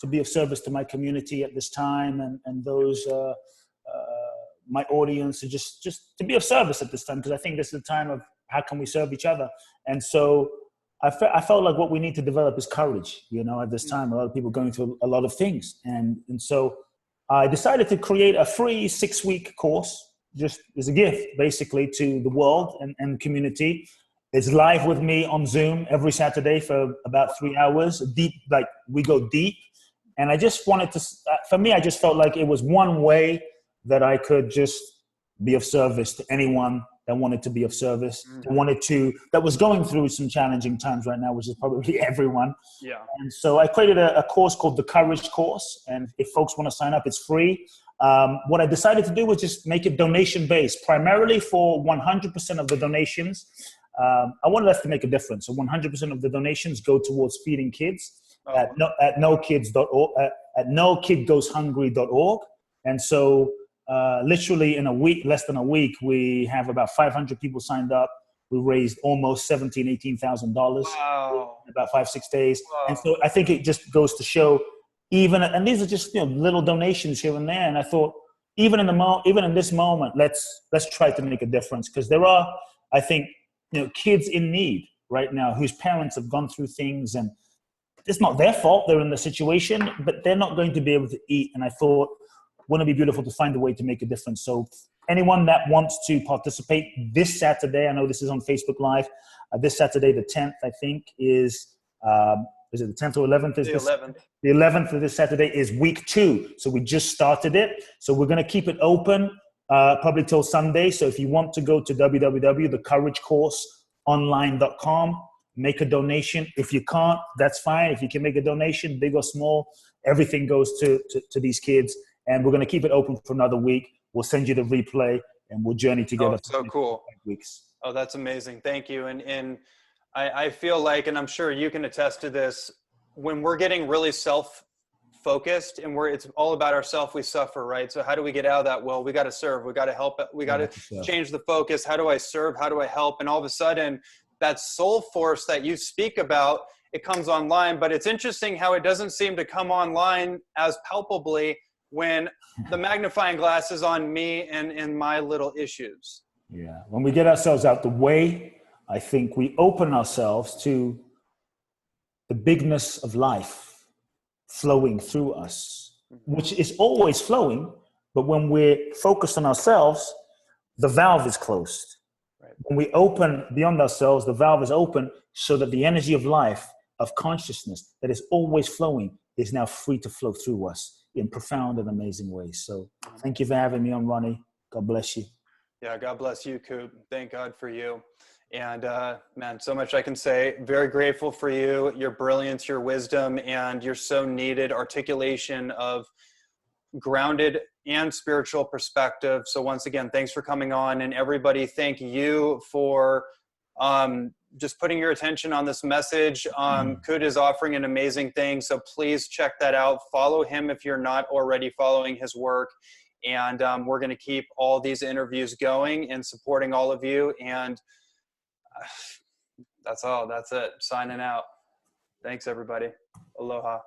be of service to my community at this time, and those my audience, to just to be of service at this time, because I think this is the time of how can we serve each other. And so I felt like what we need to develop is courage. You know, at this time, a lot of people going through a lot of things, and so I decided to create a free 6-week course, just as a gift, basically, to the world and community. It's live with me on Zoom every Saturday for about 3 hours. Deep, like we go deep. And I just wanted to, for me, I just felt like it was one way that I could just be of service to anyone that wanted to be of service, that was going through some challenging times right now, which is probably everyone. Yeah. And so I created a course called the Courage Course. And if folks want to sign up, it's free. What I decided to do was just make it donation-based, primarily for 100% of the donations. I wanted us to make a difference. So 100% of the donations go towards feeding kids at nokids.org, at nokidgoeshungry.org. And so literally in a week, less than a week, we have about 500 people signed up. We raised almost $17,000, $18,000 in about 5-6 days. Wow. And so I think it just goes to show, and these are just, you know, little donations here and there. And I thought, even in this moment, let's try to make a difference, because there are, I think, you know, kids in need right now whose parents have gone through things, and it's not their fault. They're in the situation, but they're not going to be able to eat. And I thought, wouldn't it be beautiful to find a way to make a difference? So anyone that wants to participate this Saturday, I know this is on Facebook Live, this Saturday, the 10th, I think, is it the 10th or 11th? The 11th. The 11th of this Saturday is week 2. So we just started it. So we're going to keep it open probably till Sunday. So if you want to go to www.thecouragecourseonline.com, make a donation. If you can't, that's fine. If you can make a donation, big or small, everything goes to these kids. And we're going to keep it open for another week. We'll send you the replay, and we'll journey together. Oh, so cool. 5 weeks. Oh, that's amazing. Thank you. And I feel like, and I'm sure you can attest to this, when we're getting really self-focused and it's all about ourselves, we suffer, right? So how do we get out of that? Well, we got to serve. We got to help. We got to change the focus. How do I serve? How do I help? And all of a sudden, that soul force that you speak about, it comes online. But it's interesting how it doesn't seem to come online as palpably when the magnifying glass is on me and my little issues. Yeah. When we get ourselves out the way, I think we open ourselves to the bigness of life flowing through us, which is always flowing. But when we're focused on ourselves, the valve is closed. Right. When we open beyond ourselves, the valve is open so that the energy of life, of consciousness that is always flowing, is now free to flow through us in profound and amazing ways. So thank you for having me on, Ronnie. God bless you. Yeah, God bless you, Kute. Thank God for you. And man, so much I can say. Very grateful for you, your brilliance, your wisdom, and your so needed articulation of grounded and spiritual perspective. So once again, thanks for coming on. And everybody, thank you for just putting your attention on this message. Kute is offering an amazing thing. So please check that out. Follow him if you're not already following his work. And we're going to keep all these interviews going and supporting all of you. And that's all. That's it. Signing out. Thanks, everybody. Aloha.